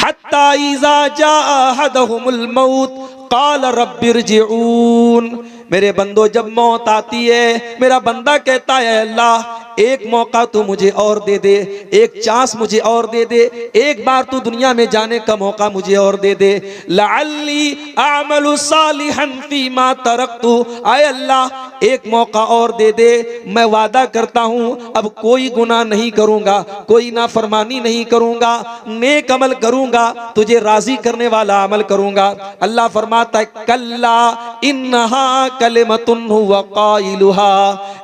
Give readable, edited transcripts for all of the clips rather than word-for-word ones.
हत्ता इज़ा जाअ अहदहुमुल मौत क़ाल रब्बिरजिऊन। मेरे बंदो, जब मौत आती है मेरा बंदा कहता है अल्लाह एक मौका तू मुझे और दे दे, एक चांस मुझे और दे दे, एक बार तू दुनिया में जाने का मौका मुझे और दे दे। लअल्ली अअमलु सालिहन फीमा तरक्तु, आए अल्लाह एक मौका और दे दे, मैं वादा करता हूँ अब कोई गुनाह नहीं करूँगा, कोई नाफरमानी नहीं करूँगा, नेक अमल करूँगा, तुझे राजी करने वाला अमल करूँगा। अल्लाह फरमाता है कल्ला इन्नहा कलिमतुन हुवा क़ाइलुहा।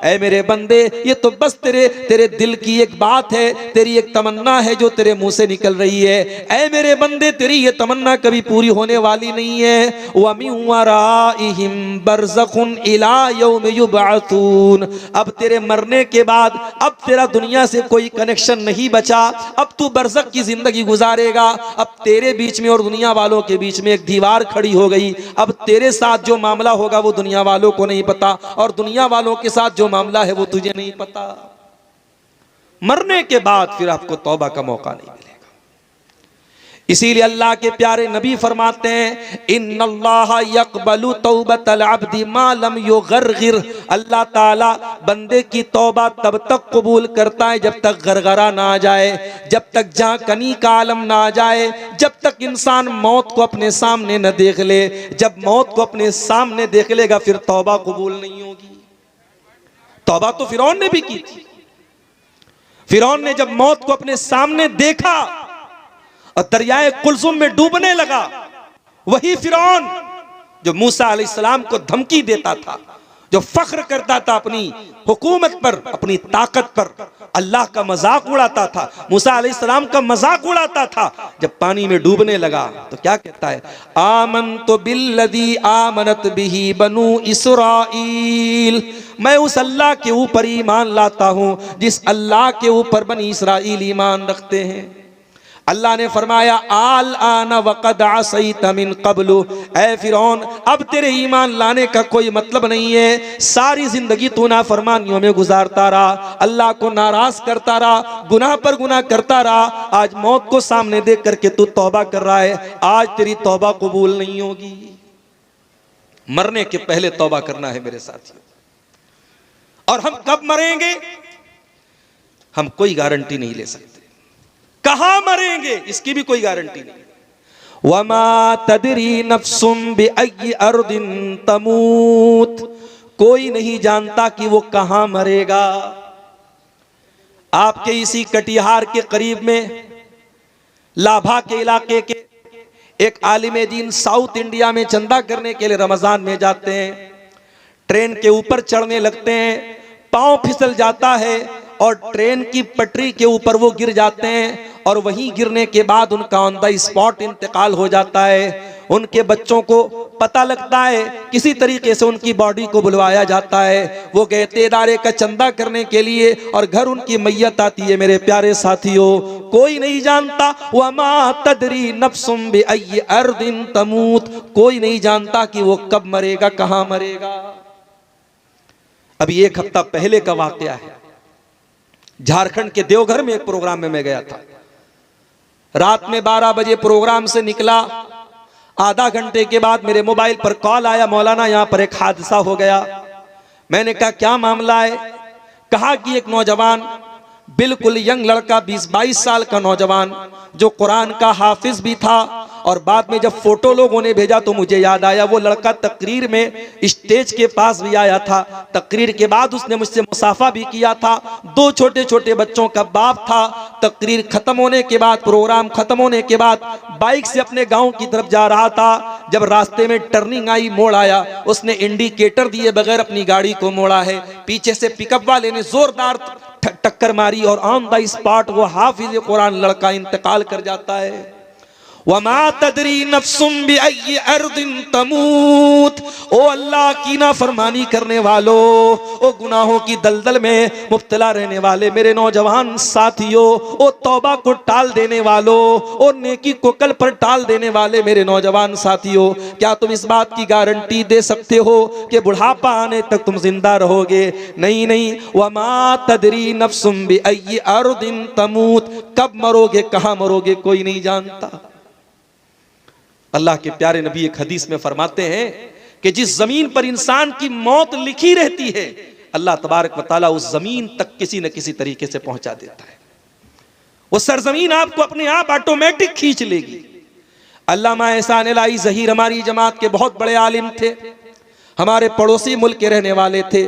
ऐ मेरे बंदे, ये तो बस तेरे दिल की एक बात है, तेरी एक तमन्ना है जो तेरे मुंह से निकल रही है। ऐ मेरे बंदे, तेरी ये तमन्ना कभी पूरी होने वाली नहीं है। व मिन वराइहिम बरज़खुन इला यौम युबअसून। अब तेरे मरने के बाद अब तेरा दुनिया से कोई कनेक्शन नहीं बचा, अब तू बरज़ख की जिंदगी गुजारेगा। अब तेरे बीच में और दुनिया वालों के बीच में एक दीवार खड़ी हो गई। अब तेरे साथ जो मामला होगा वो दुनिया वालों को नहीं पता, और दुनिया वालों के साथ जो मामला है वो तुझे नहीं पता। मरने के बाद फिर आपको तौबा का मौका नहीं मिलेगा। इसीलिए अल्लाह के प्यारे नबी फरमाते हैं इन्नल्लाह यक़बलु तौबतल अब्दि मा लम युग़रग़िर। अल्लाह ताला बंदे की तौबा तब तक कबूल करता है जब तक गरगरा ना आ जाए, जब तक झांकनी का आलम ना आ जाए, जब तक इंसान मौत को अपने सामने न देख ले। जब मौत को अपने सामने देख लेगा फिर तौबा कबूल नहीं होगी। तौबा तो फिरौन ने भी की थी। फिरौन ने जब मौत को अपने सामने देखा और दरियाए कुलसुम में डूबने लगा, वही फिरौन जो मूसा अलैहिस्सलाम को धमकी देता था, जो फख्र करता था अपनी हुकूमत पर, अपनी ताकत पर, अल्लाह का मजाक उड़ाता था, मूसा अलैहिस्सलाम का मजाक उड़ाता था, जब पानी में डूबने लगा तो क्या कहता है आमनतु बिल्लज़ी आमनत बिही बनु इसराईल। मैं उस अल्लाह के ऊपर ईमान लाता हूं जिस अल्लाह के ऊपर बनी इसराइल ईमान रखते हैं। अल्लाह ने फरमाया आल आना वक़द असैत मिन क़ब्लु। ऐ फिरौन, अब तेरे ईमान लाने का कोई मतलब नहीं है। सारी जिंदगी तू नाफरमानियों में गुजारता रहा, अल्लाह को नाराज करता रहा, गुनाह पर गुनाह करता रहा। आज मौत को सामने देख करके तू तौबा कर रहा है, आज तेरी तौबा कबूल नहीं होगी। मरने के पहले तौबा करना है मेरे साथियों। और हम कब मरेंगे हम कोई गारंटी नहीं ले सकते, कहां मरेंगे इसकी भी कोई गारंटी नहीं। वमा तदरी नफ्सुम बिअय्यि अर्दिन तमूत। कोई नहीं जानता कि वो कहां मरेगा। आपके इसी कटिहार के करीब में लाभा के इलाके के एक आलिम दीन साउथ इंडिया में चंदा करने के लिए रमजान में जाते हैं। ट्रेन के ऊपर चढ़ने लगते हैं, पांव फिसल जाता है और ट्रेन की पटरी के ऊपर वो गिर जाते हैं, और वहीं गिरने के बाद उनका ऑन द स्पॉट इंतकाल हो जाता है। उनके बच्चों को पता लगता है, किसी तरीके से उनकी बॉडी को बुलवाया जाता है। वो गए तेदारे का चंदा करने के लिए और घर उनकी मैयत आती है। मेरे प्यारे साथियों, कोई नहीं जानता वमा तदरी नफ्सुम बिअय्यि अर्दिन तमूत। कोई नहीं जानता कि वो कब मरेगा, कहां मरेगा। अभी एक हफ्ता पहले का वाकया है, झारखंड के देवघर में एक प्रोग्राम में मैं गया था। रात में 12 बजे प्रोग्राम से निकला, आधा घंटे के बाद मेरे मोबाइल पर कॉल आया, मौलाना यहाँ पर एक हादसा हो गया। मैंने कहा क्या मामला है? कहा कि एक नौजवान, बिल्कुल यंग लड़का, 20-22 साल का नौजवान, जो कुरान का हाफिज भी था, और बाद में जब फोटो लोगों ने भेजा तो मुझे याद आया वो लड़का तकरीर में स्टेज के पास भी आया था। तकरीर के बाद उसने मुझसे मुसाफा भी किया था। 2 छोटे छोटे बच्चों का बाप था। तकरीर खत्म होने के बाद, प्रोग्राम खत्म होने के बाद बाइक से अपने गांव की तरफ जा रहा था। जब रास्ते में टर्निंग आई, मोड़ आया, उसने इंडिकेटर दिए बगैर अपनी गाड़ी को मोड़ा है। पीछे से पिकअप वाले ने जोरदार टक्कर मारी और ऑन द स्पॉट वो हाफिज कुरान लड़का इंतकाल कर जाता है। वमा तदरी नफ्सुम बिअय्यि अर्दिन तमूत। ओ अल्लाह की नाफरमानी करने वालों, ओ गुनाहों की दलदल में मुब्तला रहने वाले मेरे नौजवान साथियों, ओ तौबा को टाल देने वालों, ओ नेकी को कल पर टाल देने वाले मेरे नौजवान साथियों, क्या तुम इस बात की गारंटी दे सकते हो कि बुढ़ापा आने तक तुम जिंदा रहोगे? नहीं नहीं। वमा तदरी नफ्सुम बिअय्यि अर्दिन तमूत। कब मरोगे, कहां मरोगे, कोई नहीं जानता। अल्लाह के प्यारे नबी एक हदीस में फरमाते हैं कि जिस जमीन पर इंसान की मौत लिखी रहती है, अल्लाह तबारक व तआला उस जमीन तक किसी न किसी तरीके से पहुंचा देता है। वो सरजमीन आपको अपने आप ऑटोमेटिक खींच लेगी। अल्लामा एहसान इलाही ज़हीर हमारी जमात के बहुत बड़े आलिम थे, हमारे पड़ोसी मुल्क के रहने वाले थे।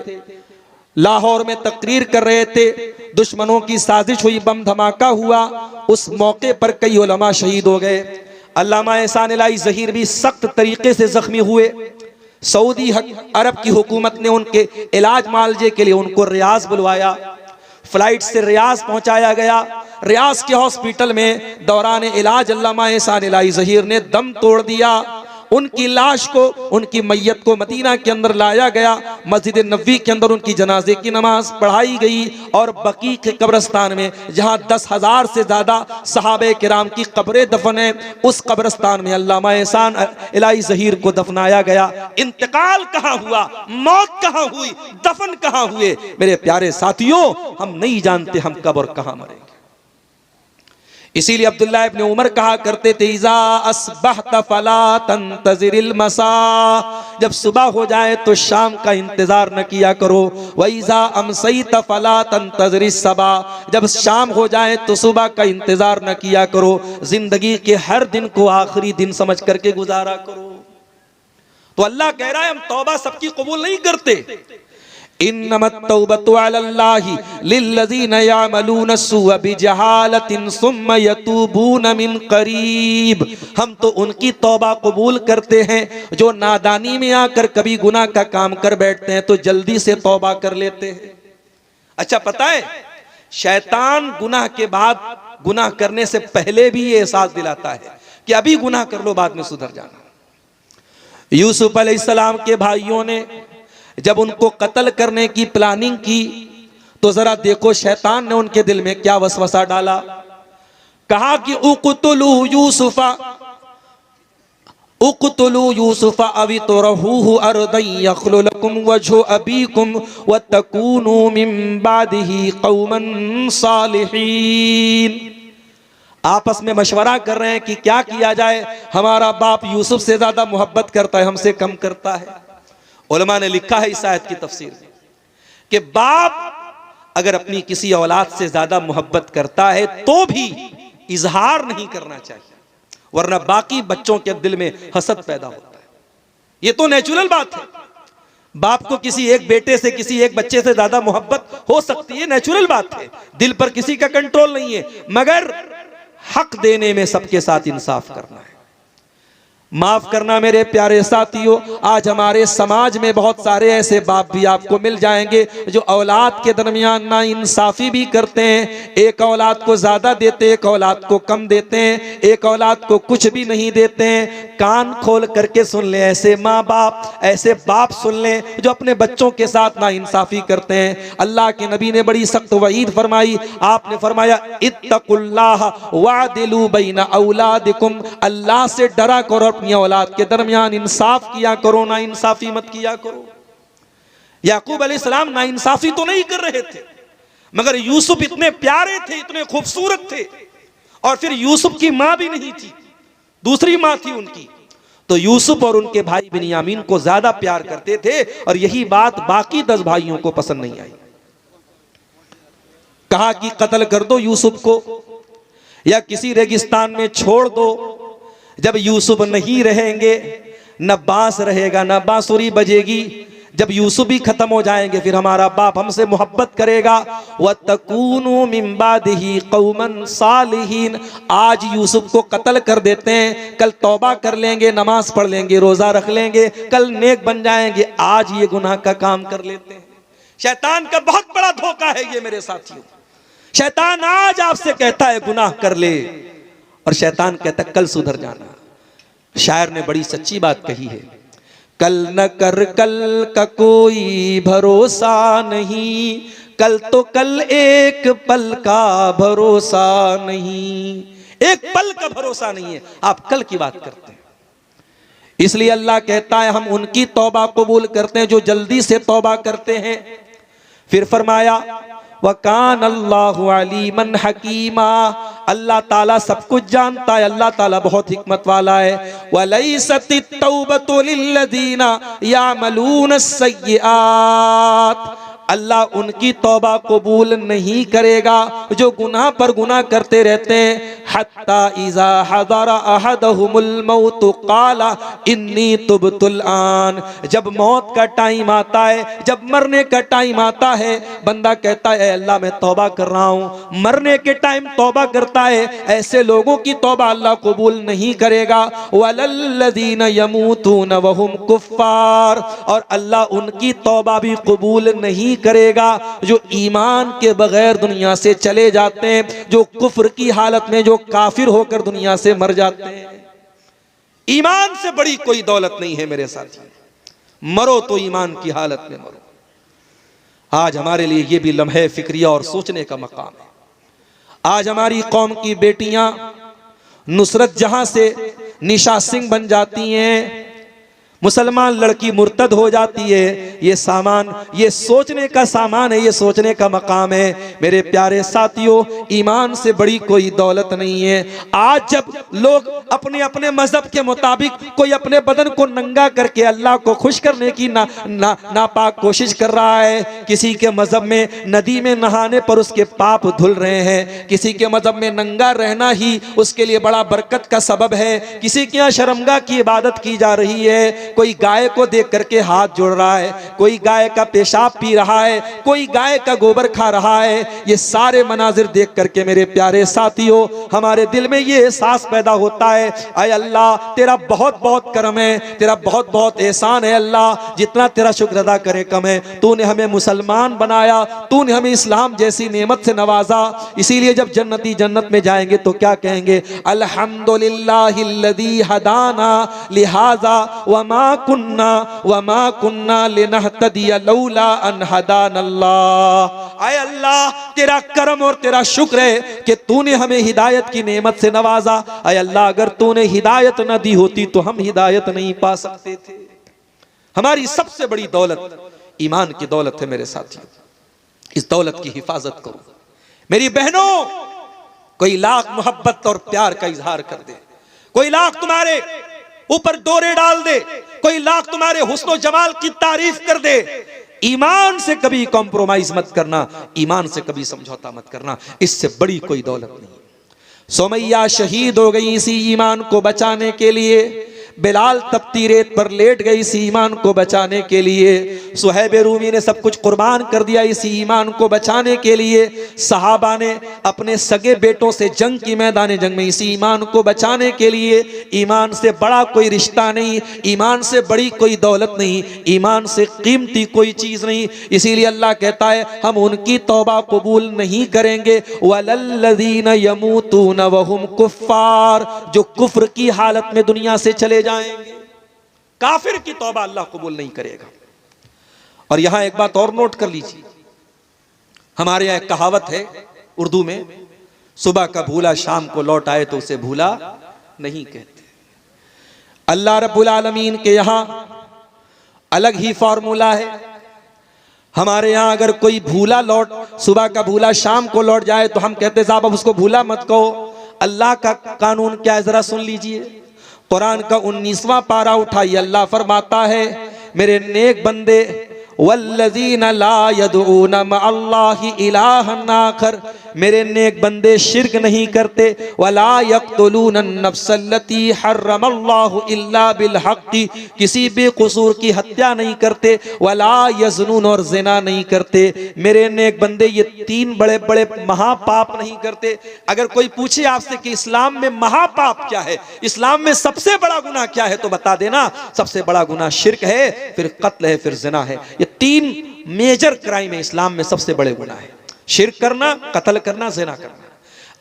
लाहौर में तकरीर कर रहे थे, दुश्मनों की साजिश हुई, बम धमाका हुआ, उस मौके पर कई उलमा शहीद हो गए। अल्लामा एहसान इलाही ज़हीर भी सख्त तरीके से जख्मी हुए। सऊदी अरब की हुकूमत ने उनके इलाज मालजे के लिए उनको रियाज बुलवाया, फ्लाइट से रियाज पहुंचाया गया। रियाज के हॉस्पिटल में दौरान इलाज अल्लामा एहसान इलाही ज़हीर ने दम तोड़ दिया। उनकी लाश को, उनकी मैयत को मदीना के अंदर लाया गया, मस्जिद नबवी के अंदर उनकी जनाजे की नमाज पढ़ाई गई और बकी के कब्रिस्तान में, जहां 10,000 से ज्यादा सहाबे किराम की कब्रें दफन है, उस कब्रिस्तान में अल्लामा एहसान इलाही ज़हीर को दफनाया गया। इंतकाल कहाँ हुआ, मौत कहाँ हुई, दफन कहाँ हुए, मेरे प्यारे साथियों, हम नहीं जानते हम कब और कहाँ मरेंगे। इसीलिए अब्दुल्लाह इब्न उमर कहा करते थे, इज़ा अस्बहत फला तंतज़िरिल मसा, जब सुबह हो जाए तो शाम का इंतजार न किया करो। व इज़ा अमसैत फला तंतज़िरिस सबा, जब शाम हो जाए तो सुबह का इंतजार न किया करो। जिंदगी के हर दिन को आखिरी दिन समझ करके गुजारा करो। तो अल्लाह कह रहा है हम तौबा सबकी कबूल नहीं करते। इन्नमत तौबतु अलल्लाहि लिल्लज़ीना यअमलून अस्सूअ बिजहालतिन सुम्मा यतूबून मिन करीब, हम तो उनकी तौबा कबूल करते हैं जो नादानी में आकर कभी गुनाह का काम कर बैठते हैं तो जल्दी से तौबा कर लेते हैं। अच्छा, पता है शैतान गुनाह के बाद, गुनाह करने से पहले भी ये एहसास दिलाता है कि अभी गुनाह कर लो, बाद में सुधर जाना। यूसुफ अलैहिस्सलाम के भाइयों ने जब उनको कत्ल करने की प्लानिंग की तो जरा देखो शैतान ने उनके दिल में क्या वसवसा डाला। कहा कि उक़्तुलू यूसुफा अवी तुरहूहु अर्दन यख्लु लकुम वजहु अबीकुम व तकूनू मिन बादिही कौमन सालिहीन। आपस में मशवरा कर रहे हैं कि क्या किया जाए, हमारा बाप यूसुफ से ज्यादा मोहब्बत करता है, हमसे कम करता है। उलमा ने लिखा है इस आयत की तफसीर में कि बाप अगर अपनी किसी औलाद से ज्यादा मोहब्बत करता है तो भी इजहार नहीं करना चाहिए, वरना बाकी बच्चों के दिल में हसद पैदा होता है। ये तो नेचुरल बात है, बाप को किसी एक बेटे से, किसी एक बच्चे से ज्यादा मोहब्बत हो सकती है, नेचुरल बात है, दिल पर किसी का कंट्रोल नहीं है, मगर हक देने में सबके साथ इंसाफ करना है। माफ करना मेरे प्यारे साथियों, आज हमारे समाज में बहुत सारे ऐसे बाप भी आपको मिल जाएंगे जो औलाद के दरमियान ना इंसाफी भी करते हैं। एक औलाद को ज्यादा देते, एक औलाद को कम देते हैं, एक औलाद को कुछ भी नहीं देते हैं। कान खोल करके सुन लें, ऐसे माँ बाप, ऐसे बाप सुन लें जो अपने बच्चों के साथ ना इंसाफी करते हैं। अल्लाह के नबी ने बड़ी सख्त वईद फरमाई, आपने फरमाया इत्तकुल्लाह वादिलू बैना औलादिकुम, अल्लाह से डरा करो, अपनी औलाद के दरमियान इंसाफ किया करो, ना इंसाफी मत किया करो। याकूब अलैहिस्सलाम ना इंसाफी तो नहीं कर रहे थे, मगर यूसुफ इतने प्यारे थे, इतने खूबसूरत थे, और फिर यूसुफ की मां भी नहीं थी, दूसरी मां थी उनकी, तो यूसुफ और उनके भाई बिन्यामीन को ज्यादा प्यार करते थे, और यही बात बाकी 10 भाइयों को पसंद नहीं आई। कहा कि कत्ल कर दो यूसुफ को या किसी रेगिस्तान में छोड़ दो। जब यूसुफ नहीं रहेंगे, न बांस रहेगा, न बांसुरी बजेगी, जब यूसुफ भी खत्म हो जाएंगे फिर हमारा बाप हमसे मोहब्बत करेगा। व तकूनू मिन बादिही कौमन सालिहीन, आज यूसुफ को कत्ल कर देते हैं, कल तौबा कर लेंगे, नमाज पढ़ लेंगे, रोजा रख लेंगे, कल नेक बन जाएंगे, आज ये गुनाह का काम कर लेते हैं। शैतान का बहुत बड़ा धोखा है ये मेरे साथियों। शैतान आज आपसे कहता है गुनाह कर ले, और शैतान कहता कल सुधर जाना। शायर ने बड़ी सच्ची बात कही है, कल न कर कल का कोई भरोसा नहीं, कल तो कल एक पल का भरोसा नहीं। एक पल का भरोसा नहीं है, आप कल की बात करते हैं। इसलिए अल्लाह कहता है हम उनकी तौबा कबूल करते हैं जो जल्दी से तौबा करते हैं। फिर फरमाया वकान अल्लाहु अलीमन हकीमा, अल्लाह ताला सब कुछ जानता है, अल्लाह ताला बहुत हिकमत वाला है। वलैसतित तौबतु लिल्लज़ीना यामलून अस्सय्यिआत, अल्लाह उनकी तौबा कबूल नहीं करेगा जो गुनाह पर गुनाह करते रहते हैं। हत्ता इज़ा हज़रा अहदहुमुल मौत क़ाला इन्नी तुब्तुल आन, जब मौत का टाइम आता है, जब मरने का टाइम आता है, बंदा कहता है अल्लाह मैं तौबा कर रहा हूँ। मरने के टाइम तौबा करता है, ऐसे लोगों की तौबा अल्लाह कबूल नहीं करेगा। वलल्लज़ीना यमूतून वहुम कुफ़्फ़ार, और अल्लाह उनकी तौबा भी कबूल नहीं करेगा जो ईमान के बगैर दुनिया से चले जाते हैं, जो कुफ्र की हालत में, जो काफिर होकर दुनिया से मर जाते हैं। ईमान से बड़ी कोई दौलत नहीं है मेरे साथी, मरो तो ईमान की हालत में मरो। आज हमारे लिए ये भी लम्हे फिक्रिया और सोचने का मकाम है। आज हमारी कौम की बेटियां नुसरत जहां से निशा सिंह बन जाती हैं, मुसलमान लड़की मुर्तद हो जाती है, ये सामान, ये सोचने का सामान है, ये सोचने का मकाम है। मेरे प्यारे साथियों, ईमान से बड़ी कोई दौलत नहीं है। आज जब लोग अपने अपने मजहब के मुताबिक कोई अपने बदन को नंगा करके अल्लाह को खुश करने की नापाक कोशिश कर रहा है, किसी के मजहब में नदी में नहाने पर उसके पाप धुल रहे हैं, किसी के मजहब में नंगा रहना ही उसके लिए बड़ा बरकत का सबब है, किसी के यहाँ शर्मगाह की इबादत की जा रही है, कोई गाय को देख करके हाथ जोड़ रहा है, कोई गाय का पेशाब पी रहा है, कोई गाय का गोबर खा रहा है। ये सारे मनाजिर देख करके मेरे प्यारे साथियों हमारे दिल में ये एहसास पैदा होता है, आय अल्लाह तेरा बहुत बहुत करम है, तेरा बहुत बहुत एहसान है अल्लाह, जितना तेरा शुक्र अदा करे कम है। तूने हमें मुसलमान बनाया, तूने हमें इस्लाम जैसी नेमत से नवाजा, इसीलिए जब जन्नती जन्नत में जाएंगे तो क्या कहेंगे, अल्हम्दुलिल्लाहिल्लज़ी हदाना लिहाजा वमा कुन्ना लिनहतदिया लौला अन हदानल्लाह। आए अल्लाह तेरा करम और तेरा शुक्र है कि तूने हमें हिदायत की नेमत से नवाजा। आए अल्लाह अगर तूने हिदायत न दी होती तो हम हिदायत नहीं पा सकते थे। हमारी सबसे बड़ी दौलत ईमान की दौलत है मेरे साथियों, इस दौलत की हिफाजत करो। मेरी बहनों, कोई लाख मोहब्बत और प्यार का इजहार कर दे, कोई लाख तुम्हारे ऊपर डोरे डाल दे, कोई लाख तुम्हारे हुस्न जमाल की तारीफ कर दे, ईमान से कभी कॉम्प्रोमाइज मत करना, ईमान से कभी समझौता मत करना, इससे बड़ी कोई दौलत नहीं। सुमैया शहीद हो गई इसी ईमान को बचाने के लिए, बिलाल तपती रेत पर लेट गई इसी ईमान को बचाने के लिए, सुहैब रूमी ने सब कुछ कुर्बान कर दिया इसी ईमान को बचाने के लिए, सहाबा ने अपने सगे बेटों से जंग की मैदान जंग में इसी ईमान को बचाने के लिए। ईमान से बड़ा कोई रिश्ता नहीं, ईमान से बड़ी कोई दौलत नहीं, ईमान से कीमती कोई चीज नहीं। इसीलिए अल्लाह कहता है हम उनकी तौबा कबूल नहीं करेंगे, वलल्लज़ीना यमूतून वहुम कुफ़्फ़ार, जो कुफ्र की हालत में दुनिया से चले जाएंगे, काफिर की तौबा अल्लाह कबूल नहीं करेगा। और यहां एक बात और नोट कर लीजिए, हमारे यहां एक कहावत है उर्दू में, सुबह का भूला शाम को लौट आए तो उसे भूला नहीं कहते। अल्लाह रब्बुल आलमीन के यहां अलग ही फॉर्मूला है। हमारे यहां अगर कोई भूला सुबह का भूला शाम को लौट जाए तो हम कहते साहब अब उसको भूला मत कहो। अल्लाह का कानून क्या है जरा सुन लीजिए। कुरान का 19वां पारा उठाइए, अल्लाह फरमाता है मेरे नेक बंदे, वल्लज़ीना ला यदऊना मअल्लाहि इलाहन आखर, मेरे नेक बंदे शिर्क नहीं करते, वला यक़्तुलून नफ्सल्लती हर्रमल्लाहु इल्ला बिल हक़्क़ि, किसी बेकसूर की हत्या नहीं करते, वला यज़नून, और ज़िना नहीं करते। मेरे नेक बंदे ये 3 बड़े बड़े महापाप नहीं करते। अगर कोई पूछे आपसे कि इस्लाम में महापाप क्या है, इस्लाम में सबसे बड़ा गुनाह क्या है, तो बता देना सबसे बड़ा गुनाह शिर्क है, फिर कत्ल है, फिर ज़िना है। ये 3 मेजर क्राइम है इस्लाम में, सबसे बड़े गुनाह है, शिर्क करना, कत्ल करना, ज़िना करना।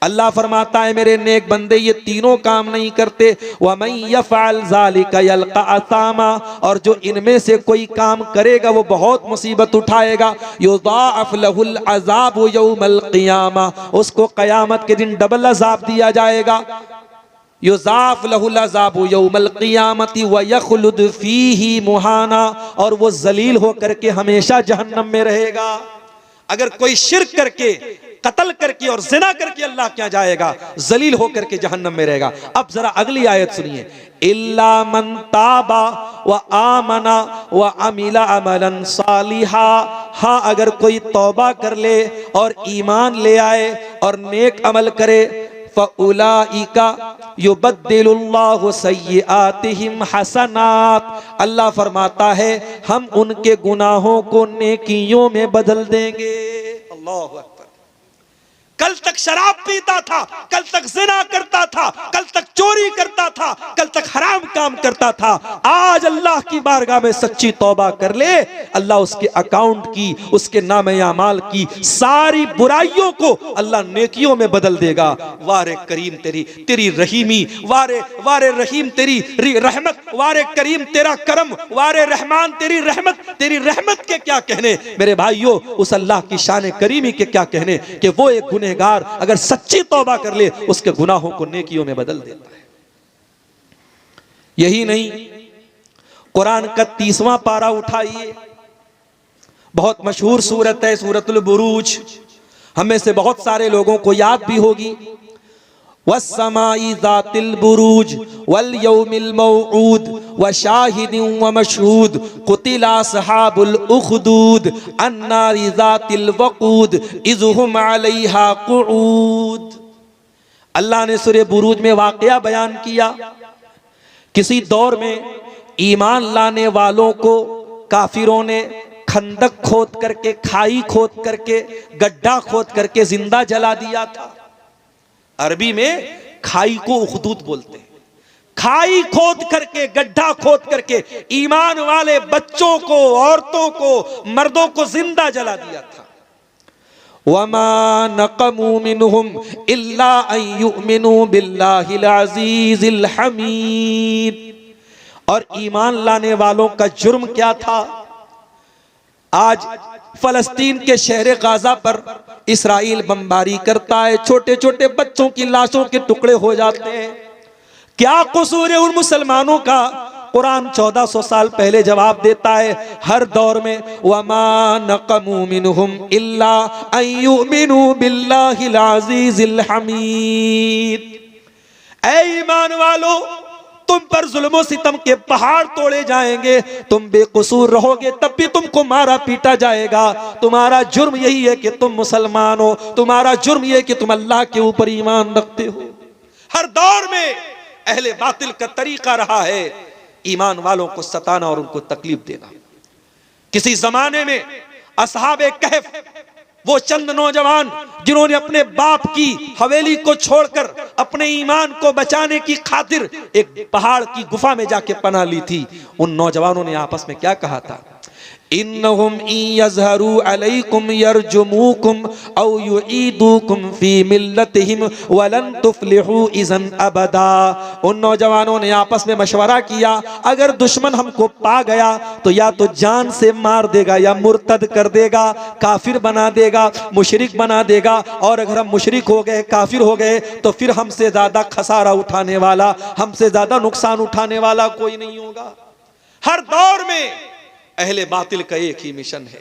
अल्लाह फरमाता है मेरे नेक बंदे ये तीनों काम नहीं करते। वमन यफ़अल ज़ालिका यल्क़ा असामा, और जो इनमें से कोई काम करेगा वो बहुत मुसीबत उठाएगा। युज़ाअफ़ लहुल अज़ाबु यौमल क़ियामा, उसको क़यामत के दिन डबल अज़ाब दिया जाएगा। युज़ाअफ़ लहुल अज़ाबु यौमल क़ियामति व यख़लुद फ़ीही मुहाना, और वो ज़लील होकर के हमेशा जहन्नम में रहेगा। अगर कोई शिर्क करके, कत्ल करके और जिना करके अल्लाह क्या जाएगा, जलील होकर के जहन्नम में रहेगा। अब जरा अगली आयत सुनिए, इल्ला मन ताबा व आमना व अमिला अमलन सालिहा। हाँ, अगर कोई तौबा कर ले और ईमान ले आए और नेक अमल करे, फउलाइका युबद्दिलुल्लाहु सय्यिआतिहिम हसनात। अल्लाह फरमाता है हम उनके गुनाहों को नेकियों में बदल देंगे। अल्लाहु अकबर। कल तक शराब पीता था, कल तक जिना करता था, कल तक चोरी करता था, कल तक हराम काम करता था, आज अल्लाह की बारगाह में सच्ची तौबा कर ले, अल्लाह उसके अकाउंट की, उसके नामे अमाल की सारी बुराइयों को अल्लाह नेकियों में बदल देगा। वारे करीम तेरी रहीमी, वारे रहीम तेरी रहमत, वारे करीम तेरा करम, वारे रहमान तेरी रहमत के क्या कहने मेरे भाइयों, उस अल्लाह की शान करीमी के क्या कहने कि वो एक गुनहगार अगर सच्ची तौबा कर ले उसके गुनाहों को नेकियों में बदल देता है। यही नहीं, कुरान का 30वां पारा उठाइए, बहुत मशहूर सूरत है सूरतुल बुरूज, हमें से बहुत सारे लोगों को याद भी होगी। वस्समाई ज़ातिल बुरूज वल यौमिल मौऊद व शाहिदिन व मशहूद कुतिला अस्हाबुल उखदूद अन्नारि ज़ातिल वक़ूद इज़ हुम अलैहा क़ुऊद। अल्लाह ने सूरह बुरूज में वाक़या बयान किया, किसी दौर में ईमान लाने वालों को काफिरों ने खंदक खोद करके, खाई खोद करके, गड्ढा खोद करके जिंदा जला दिया था। अरबी में खाई को उखदूद बोलते हैं। खाई खोद करके, गड्ढा खोद करके ईमान वाले बच्चों को, औरतों को, मर्दों को जिंदा जला दिया था। वमा नक़मू मिनहुम इल्ला अन युमिनू बिल्लाहिल अज़ीज़िल हमीद। और ईमान लाने वालों का जुर्म क्या था? आज फलस्तीन के शहर गाजा पर इसराइल बमबारी करता है, छोटे छोटे बच्चों की लाशों के टुकड़े हो जाते हैं। क्या कसूर है उन मुसलमानों का? कुरान 1400 साल पहले जवाब देता है, हर दौर में वमा नक़मू मिनहुम इल्ला अन युमिनू बिल्लाहिल अज़ीज़िल हमीद। ऐ ईमान वालों, तुम पर जुल्मों सितम के पहाड़ तोड़े जाएंगे, तुम बेकसूर रहोगे तब भी तुमको मारा पीटा जाएगा। तुम्हारा जुर्म यही है कि तुम मुसलमान हो, तुम्हारा जुर्म यह है कि तुम अल्लाह के ऊपर ईमान रखते हो। हर दौर में अहले बातिल का तरीका रहा है ईमान वालों को सताना और उनको तकलीफ देना। किसी जमाने में असहाबे कहफ, वो चंद नौजवान जिन्होंने अपने बाप की हवेली को छोड़कर अपने ईमान को बचाने की खातिर एक पहाड़ की गुफा में जाके पनाह ली थी, उन नौजवानों ने आपस में क्या कहा था? इन्नहुम यज़हरू अलैकुम यरजुमुकुम औ युईदुकुम फी मिल्लतिहिम वलन तुफ्लिहू इज़न अबदा। उन नौजवानों ने आपस में मशवरा किया, अगर दुश्मन हमको पा गया तो या तो जान से मार देगा या मुर्तद कर देगा, काफिर बना देगा, मुशरिक बना देगा, और अगर हम मुशरिक हो गए, काफिर हो गए तो फिर हमसे ज्यादा खसारा उठाने वाला, हमसे ज्यादा नुकसान उठाने वाला कोई नहीं होगा। हर दौर में अहले बातिल का एक ही मिशन है,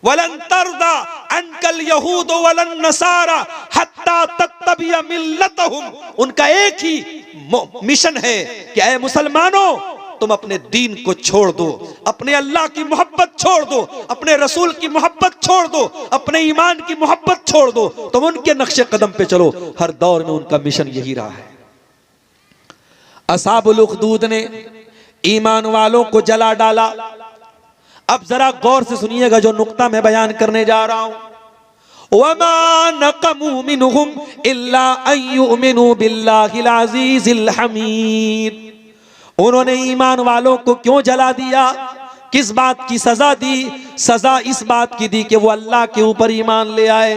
वलन तरदा अनकल यहूद वलन नसारा हत्ता तत्तबिया मिल्लतहुम। उनका एक ही मिशन है कि ऐ मुसलमानों, तुम अपने दीन को छोड़ दो, अपने अल्लाह की मोहब्बत छोड़ दो, अपने रसूल की मोहब्बत छोड़ दो, अपने ईमान की मोहब्बत छोड़ दो, तुम उनके नक्शे कदम पे चलो। हर दौर में उनका मिशन यही रहा है। असहाबुल उखदूद ने ईमान वालों को जला डाला। अब जरा गौर से सुनिएगा जो नुक्ता मैं बयान करने जा रहा हूं। वमा नक़मू मिनहुम इल्ला अन युमिनू बिल्लाहिल अज़ीज़िल हमीद। उन्होंने ईमान वालों को क्यों जला दिया? किस बात की सजा दी? सजा इस बात की दी कि वो अल्लाह के ऊपर ईमान ले आए।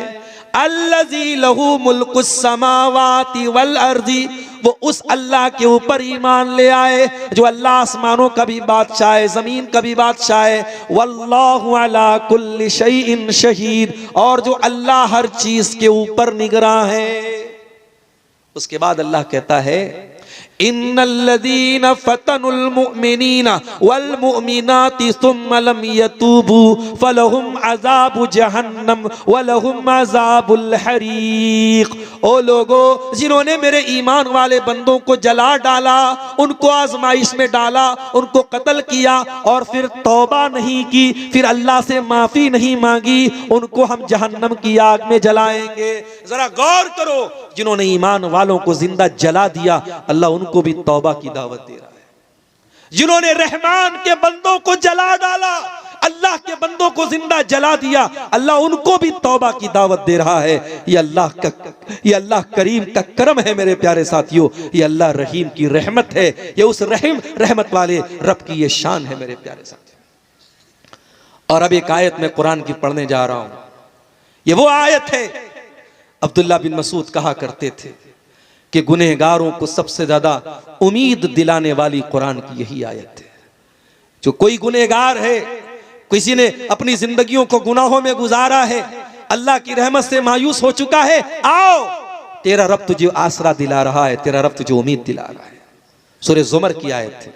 अल्लज़ी लहू मुल्कुस समावाति वल अर्ज़ी, वो उस अल्लाह के ऊपर ईमान ले आए जो अल्लाह आसमानों का भी बादशाह है, जमीन का भी बादशाह है। वल्लाहु अला कुल्ली शैइन शहीद, और जो अल्लाह हर चीज के ऊपर निगरां है। उसके बाद अल्लाह कहता है इन्नल्लज़ीना फ़तनुल मुअमिनीना वल मुअमिनाति सुम्मा लम यतूबू फलहुम अज़ाबु जहन्नम वलहुम अज़ाबुल हरीक़। ओ लोगो, जिन्होंने मेरे ईमान वाले बंदों को जला डाला, उनको आजमाइश में डाला, उनको कत्ल किया और फिर तौबा नहीं की, फिर अल्लाह से माफी नहीं मांगी, उनको हम जहन्नम की आग में जलाएंगे। जरा गौर करो, जिन्होंने ईमान वालों को जिंदा जला दिया, अल्लाह उनको भी तौबा की दावत दे रहा है। जिन्होंने रहमान के बंदों को जला डाला, अल्लाह के बंदों को जिंदा जला दिया, अल्लाह उनको भी तौबा की दावत दे रहा है। ये अल्लाह करीम का करम है मेरे प्यारे साथियों, ये अल्लाह रहीम की रहमत है, ये उस रहमत वाले रब की ये शान है मेरे प्यारे साथियों। और अब एक आयत मैं कुरान की पढ़ने जा रहा हूं, ये वो आयत है, अब्दुल्ला बिन मसूद कहा करते थे कि गुनहगारों को सबसे ज्यादा उम्मीद दिलाने वाली कुरान की यही आयत है। जो कोई गुनहगार है, किसी ने अपनी जिंदगियों को गुनाहों में गुजारा है, अल्लाह की रहमत से मायूस हो चुका है, आओ तेरा रब तुझे आसरा दिला रहा है, तेरा रब तुझे उम्मीद दिला रहा है। सूरह ज़ुमर की आयत है,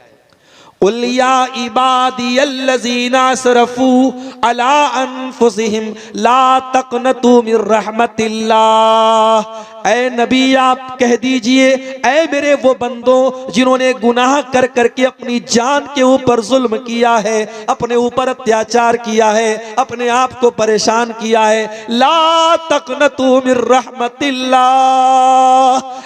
कुल या इबादियल्लज़ीना असरफू अला अनफुसिहिम ला तक़नतू मिर रहमतिल्लाह। ऐ नबी आप कह दीजिए, ऐ मेरे वो बंदों जिन्होंने गुनाह कर करके अपनी जान के ऊपर जुल्म किया है, अपने ऊपर अत्याचार किया है, अपने आप को परेशान किया है, ला तक़नतू मिर रहमतिल्लाह।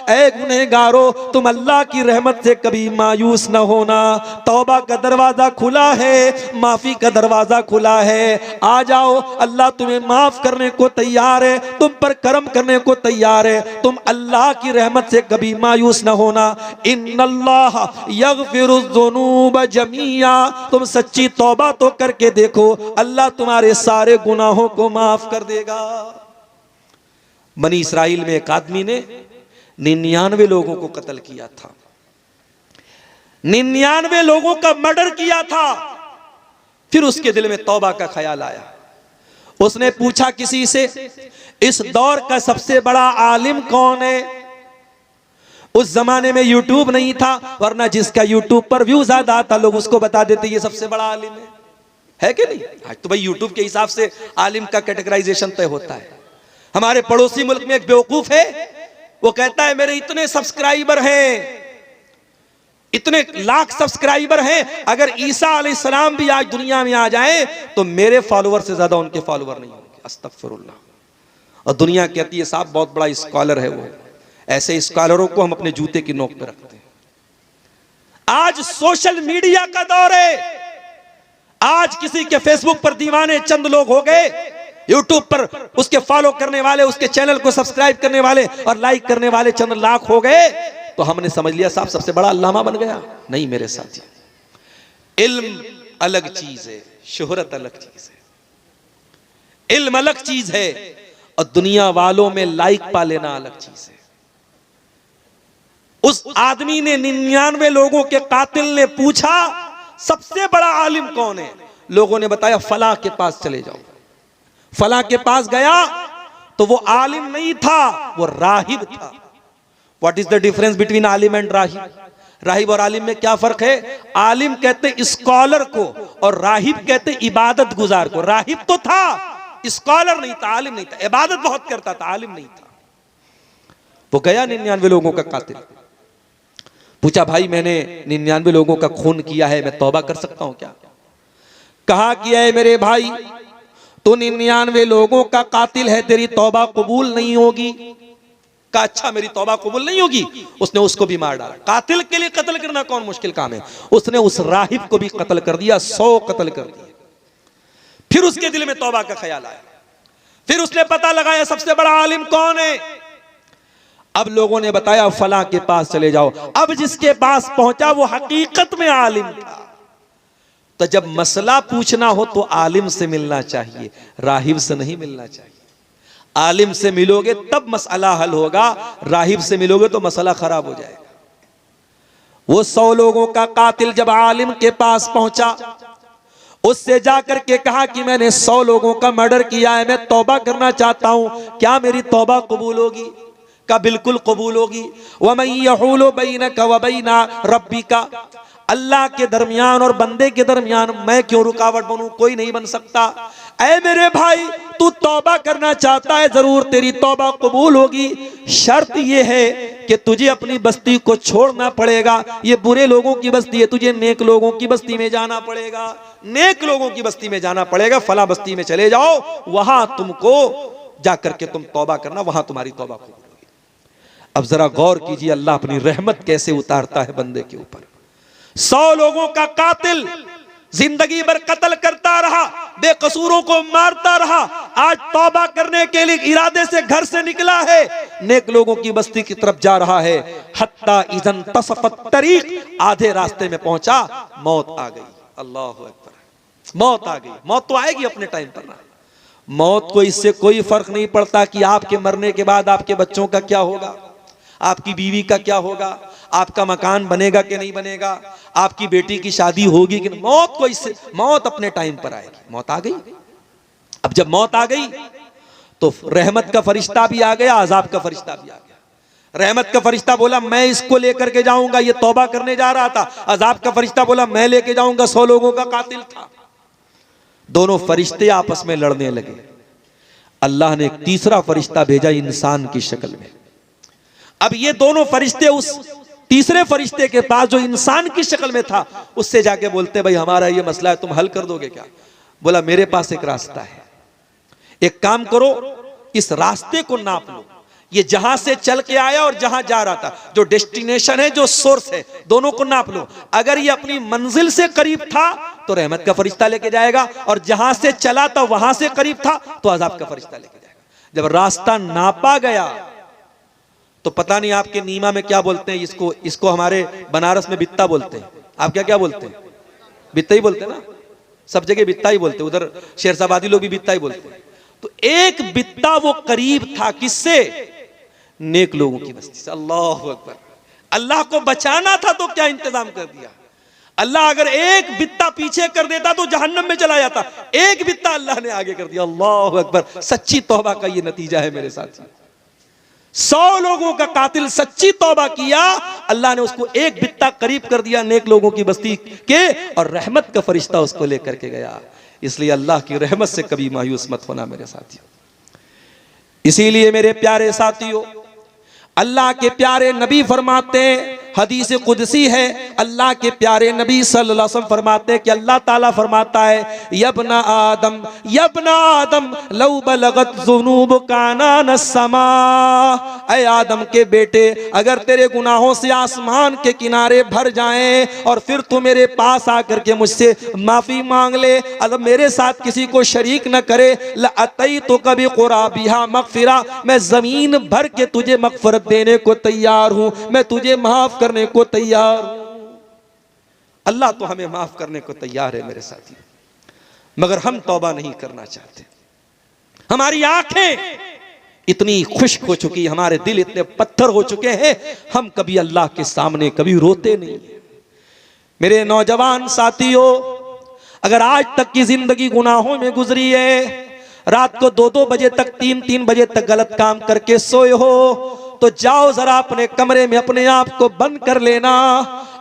ऐ गुनहगारो, तुम अल्लाह की रहमत से कभी मायूस न होना। तौबा का दरवाजा खुला है, माफी का दरवाजा खुला है, आ जाओ, अल्लाह तुम्हें माफ करने को तैयार है, तुम पर करम करने को तैयार है, तुम अल्लाह की रहमत से कभी मायूस न होना। इन्नल्लाह यग़फ़िरुज़्ज़ुनूब जमीआ, तुम सच्ची तौबा तो करके देखो, अल्लाह तुम्हारे सारे गुनाहों को माफ कर देगा। बनी इस्राइल में एक आदमी ने 99 लोगों को कत्ल किया था, 99 लोगों का मर्डर किया था। फिर उसके दिल में तौबा का ख्याल आया, उसने पूछा किसी से, इस दौर का सबसे बड़ा आलिम कौन है? उस जमाने में यूट्यूब नहीं था, वरना जिसका यूट्यूब पर व्यू ज्यादा आता लोग उसको बता देते ये सबसे बड़ा आलिम है कि नहीं? आज तो भाई यूट्यूब के हिसाब से आलिम का कैटेगराइजेशन तय होता है। हमारे पड़ोसी मुल्क में एक बेवकूफ है, वो कहता है मेरे इतने सब्सक्राइबर हैं, इतने लाख सब्सक्राइबर हैं, अगर ईसा अलैहिस्सलाम भी आज दुनिया में आ जाए तो मेरे फॉलोअर से ज्यादा उनके फॉलोअर नहीं होंगे। अस्तगफिरुल्लाह। और दुनिया कहती है साहब बहुत बड़ा स्कॉलर है वो। ऐसे स्कॉलरों को हम अपने जूते की नोक पे रखते हैं। आज सोशल मीडिया का दौर है, आज किसी के फेसबुक पर दीवाने चंद लोग हो गए, यूट्यूब पर उसके फॉलो करने वाले, उसके चैनल को सब्सक्राइब करने वाले और लाइक करने वाले चंद लाख हो गए, तो हमने समझ लिया साहब सबसे बड़ा अल्लामा बन गया। नहीं मेरे साथी, इल्म अलग चीज है, शोहरत अलग चीज है। इल्म अलग चीज है और दुनिया वालों में लाइक पा लेना अलग चीज है। उस आदमी ने 99 लोगों के कातिल ने पूछा सबसे बड़ा आलिम कौन है? लोगों ने बताया फला के पास चले जाओ। फला के पास गया तो वो आलिम नहीं था, वो राहिब था। What is the difference between आलिम एंड राहिब? राहिब और आलिम में क्या फर्क है? आलिम कहते स्कॉलर को और राहिब कहते इबादत गुजार को। राहिब तो था, स्कॉलर नहीं था, आलिम नहीं था, इबादत बहुत करता था, आलिम नहीं था। वो गया 99 लोगों का कातिल, पूछा भाई मैंने 99 लोगों का खून किया है, मैं तौबा कर सकता हूं क्या? कहा किया है मेरे भाई, तो 99 लोगों का कातिल है, तेरी तौबा कबूल नहीं होगी। का अच्छा मेरी तौबा कबूल नहीं होगी। उसने उसको भी मार डाला। कातिल के लिए कत्ल करना कौन मुश्किल काम है? उसने उस राहिब को भी कत्ल कर दिया, 100 कत्ल कर दिए। फिर उसके दिल में तौबा का ख्याल आया, फिर उसने पता लगाया सबसे बड़ा आलिम कौन है। अब लोगों ने बताया फला के पास चले जाओ। अब जिसके पास पहुंचा वो हकीकत में आलिम था। तो जब मसला पूछना हो तो आलिम से मिलना चाहिए, राहिब से नहीं मिलना चाहिए। आलिम से मिलोगे तब मसला हल होगा, राहिब से मिलोगे तो मसला खराब हो जाएगा। वो 100 लोगों का कातिल जब आलिम के पास पहुंचा, उससे जाकर के कहा कि मैंने 100 लोगों का मर्डर किया है, मैं तौबा करना चाहता हूं, क्या मेरी तौबा कबूल होगी? का बिल्कुल कबूल होगी। वमन यहूलु बैनका व बैना रब्बिका, अल्लाह के दरमियान और बंदे के दरमियान मैं क्यों रुकावट बनूं, कोई नहीं बन सकता। ऐ मेरे भाई, तू तौबा करना चाहता है, जरूर तेरी तौबा कबूल होगी। शर्त यह है कि तुझे अपनी बस्ती को छोड़ना पड़ेगा। ये बुरे लोगों की बस्ती है, तुझे नेक लोगों की बस्ती में जाना पड़ेगा। नेक लोगों की बस्ती में जाना पड़ेगा। फला बस्ती में चले जाओ, वहां तुमको जाकर के तुम तौबा करना, वहां तुम्हारी तौबा कबूल होगी। अब जरा गौर कीजिए, अल्लाह अपनी रहमत कैसे उतारता है बंदे के ऊपर। 100 लोगों का कातिल जिंदगी भर कत्ल करता रहा, बेकसूरों को मारता रहा, आज तौबा करने के लिए इरादे से घर से निकला है, नेक लोगों की बस्ती की तरफ जा रहा है। हत्ता इज़न तसफत तरीक, आधे रास्ते में पहुंचा, मौत आ गई। अल्लाह अकबर, मौत आ गई। मौत तो आएगी अपने टाइम पर ना। मौत को इससे कोई फर्क नहीं पड़ता कि आपके मरने के बाद आपके बच्चों का क्या होगा, आपकी बीवी का क्या होगा, आपका मकान बनेगा कि नहीं बनेगा, आपकी बेटी की शादी होगी कि नहीं। मौत को इससे, मौत अपने टाइम पर आएगी। मौत आ गई। अब जब मौत आ गई तो रहमत का फरिश्ता भी आ गया, अजाब का फरिश्ता भी आ गया। रहमत का फरिश्ता बोला मैं इसको लेकर के जाऊंगा, ये तौबा करने जा रहा था। अजाब का फरिश्ता बोला मैं लेके जाऊंगा, 100 लोगों का कातिल था। दोनों फरिश्ते आपस में लड़ने लगे। अल्लाह ने एक तीसरा फरिश्ता भेजा इंसान की शक्ल में। अब ये दोनों फरिश्ते उस तीसरे फरिश्ते के पास जो इंसान की शक्ल में था, उससे जाके बोलते भाई हमारा ये मसला है, तुम हल कर दोगे क्या? बोला मेरे पास एक रास्ता है, एक काम करो, इस रास्ते को नाप लो। ये जहां से चल के आया और जहां जा रहा था, जो डेस्टिनेशन है, जो सोर्स है, दोनों को नाप लो। अगर ये अपनी मंजिल से करीब था तो रहमत का फरिश्ता लेके जाएगा, और जहां से चला था वहां से करीब था तो अजाब का फरिश्ता लेके जाएगा। जब रास्ता नापा गया तो पता नहीं आपके नीमा में क्या बोलते हैं इसको, इसको हमारे बनारस में बित्ता बोलते हैं। आप क्या क्या बोलते हैं? बित्ता ही बोलते हैं ना, सब जगह बित्ता ही बोलते हैं, उधर शेरशाबादी लोग भी बित्ता ही बोलते हैं। तो एक बित्ता वो करीब था, किससे? नेक लोगों की बस्ती से। अल्लाह अकबर। अल्लाह को बचाना था तो क्या इंतजाम कर दिया। अल्लाह अगर एक बित्ता पीछे कर देता तो जहन्नम में चला जाता, एक बित्ता अल्लाह ने आगे कर दिया। अल्लाह अकबर। सच्ची तौबा का ये नतीजा है मेरे साथी। 100 लोगों का कातिल सच्ची तौबा किया, अल्लाह ने उसको एक बित्ता करीब कर दिया नेक लोगों की बस्ती के, और रहमत का फरिश्ता उसको लेकर के गया। इसलिए अल्लाह की रहमत से कभी मायूस मत होना मेरे साथियों। इसीलिए मेरे प्यारे साथियों, अल्लाह के प्यारे नबी फरमाते हैं, हदीस कुदसी है, अल्लाह के प्यारे नबी सल्लल्लाहु अलैहि वसल्लम फरमाते हैं कि अल्लाह ताला फरमाता है यब्ना आदम लौ बलगत ज़ुनूब काना समा, ऐ आदम के बेटे, अगर तेरे गुनाहों से आसमान के किनारे भर जाएं और फिर तू मेरे पास आकर के मुझसे माफी मांग ले, अगर मेरे साथ किसी को शरीक न करे, लअतई तो कभी क़ुराबिहा मग़फ़िरा, मैं जमीन भर के तुझे मग़फ़िरत देने को तैयार हूं, मैं तुझे माफ करने को तैयार हूं। अल्लाह तो हमें माफ करने को तैयार है मेरे साथी, मगर हम तौबा नहीं करना चाहते। हमारी आंखें इतनी खुश्क हो चुकी, हमारे दिल इतने पत्थर हो चुके हैं, हम कभी अल्लाह के सामने कभी रोते नहीं। मेरे नौजवान साथियों, अगर आज तक की जिंदगी गुनाहों में गुजरी है, रात को 2-2 बजे तक, 3-3 बजे तक गलत काम करके सोए हो, तो जाओ जरा अपने कमरे में अपने आप को बंद कर लेना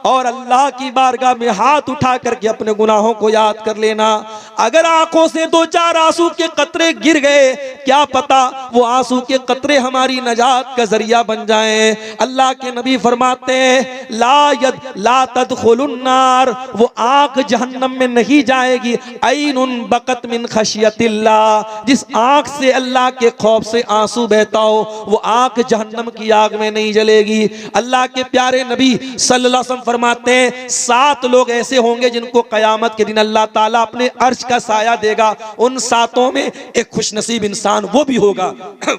और अल्लाह की बारगाह में हाथ उठा करके अपने गुनाहों को याद कर लेना। अगर आंखों से 2-4 आंसू के कतरे गिर गए, क्या पता वो आंसू के कतरे हमारी नजात का जरिया बन जाएं। अल्लाह के नबी फरमाते हैं ला तदखुलुन नार, वो आंख जहन्नम में नहीं जाएगी। ऐनुन बकत मिन खशियतिल्लाह, जिस आंख से अल्लाह के खौफ से आंसू बहता हो, वो आंख जहन्नम की आग में नहीं जलेगी। अल्लाह के प्यारे नबी सल्लल्लाहु अलैहि वसल्लम फरमाते हैं 7 लोग ऐसे होंगे जिनको कयामत के दिन अल्लाह ताला अपने अर्श का साया देगा। उन 7 में एक खुशनसीब इंसान वो भी होगा।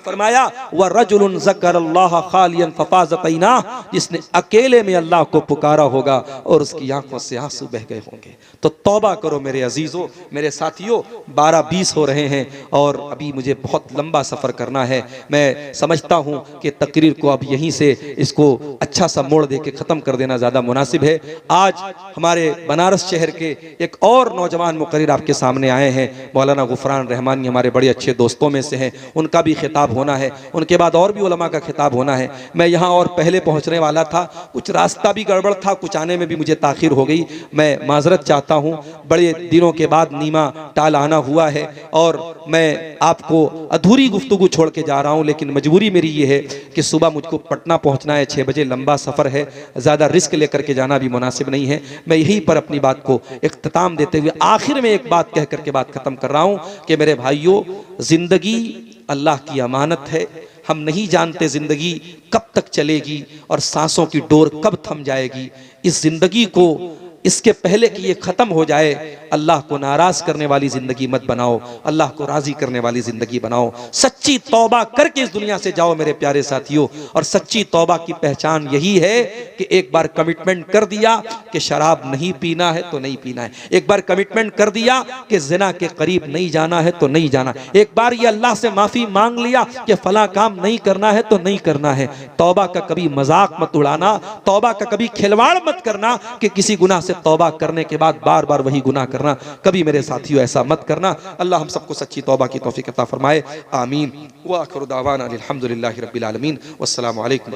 फरमाया व रजुलुन ज़करल्लाह खालियन फफाज़त ऐना, जिसने अकेले में अल्लाह को पुकारा होगा और उसकी आंखों से आंसू बह गए होंगे। तो तौबा करो मेरे अजीजों, मेरे साथियों। 12:20 हो रहे हैं और अभी मुझे बहुत लंबा सफर करना है। मैं समझता हूं कि तकरीबन तकरीर को अब यहीं से इसको अच्छा सा मोड़ दे के ख़त्म कर देना ज़्यादा मुनासिब है। आज हमारे बनारस शहर के एक और नौजवान मुकर्रिर आपके सामने आए हैं, मौलाना गुफरान रहमानी, हमारे बड़े अच्छे दोस्तों में से हैं, उनका भी खिताब होना है, उनके बाद और भी उलमा का खिताब होना है। मैं यहाँ और पहले पहुँचने वाला था, कुछ रास्ता भी गड़बड़ था, कुछ आने में भी मुझे ताख़ीर हो गई, मैं माजरत चाहता हूँ। बड़े दिनों के बाद नीमा टाल आना हुआ है और मैं आपको अधूरी गुफ्तगू छोड़ के जा रहा हूँ, लेकिन मजबूरी मेरी ये है कि सुबह मुझको पटना पहुँचना है, 6 बजे लंबा सफ़र है, ज़्यादा रिस्क लेकर के जाना भी मुनासिब नहीं है। मैं यहीं पर अपनी बात को इख्तिताम देते हुए आखिर में एक बात कह करके बात ख़त्म कर रहा हूँ कि मेरे भाइयों, ज़िंदगी अल्लाह की अमानत है। हम नहीं जानते ज़िंदगी कब तक चलेगी और सांसों की डोर कब थम जाएगी। इस ज़िंदगी को इसके पहले कि ये ख़त्म हो जाए, अल्लाह को नाराज़ करने वाली ज़िंदगी मत बनाओ, अल्लाह को राज़ी करने वाली ज़िंदगी बनाओ। सच्ची तौबा करके इस दुनिया से जाओ मेरे प्यारे साथियों। और सच्ची तौबा की पहचान यही है कि एक बार कमिटमेंट कर दिया कि शराब नहीं पीना है तो नहीं पीना है, एक बार कमिटमेंट कर दिया कि ज़िना के करीब नहीं जाना है तो नहीं जाना, एक बार ये अल्लाह से माफ़ी मांग लिया कि फ़लाँ काम नहीं करना है तो नहीं करना है। तौबा का कभी मजाक मत उड़ाना, तौबा का कभी खिलवाड़ मत करना कि किसी गुनाह से तौबा करने के बाद बार बार वही गुनाह करना, कभी मेरे साथियों ऐसा मत करना। अल्लाह हम सबको सच्ची तौबा की तौफीक अता फरमाए। आमीन। व आखिरु दावाना अनिल हम्दुलिल्लाहि रब्बिल आलमीन। वस्सलामु अलैकुम।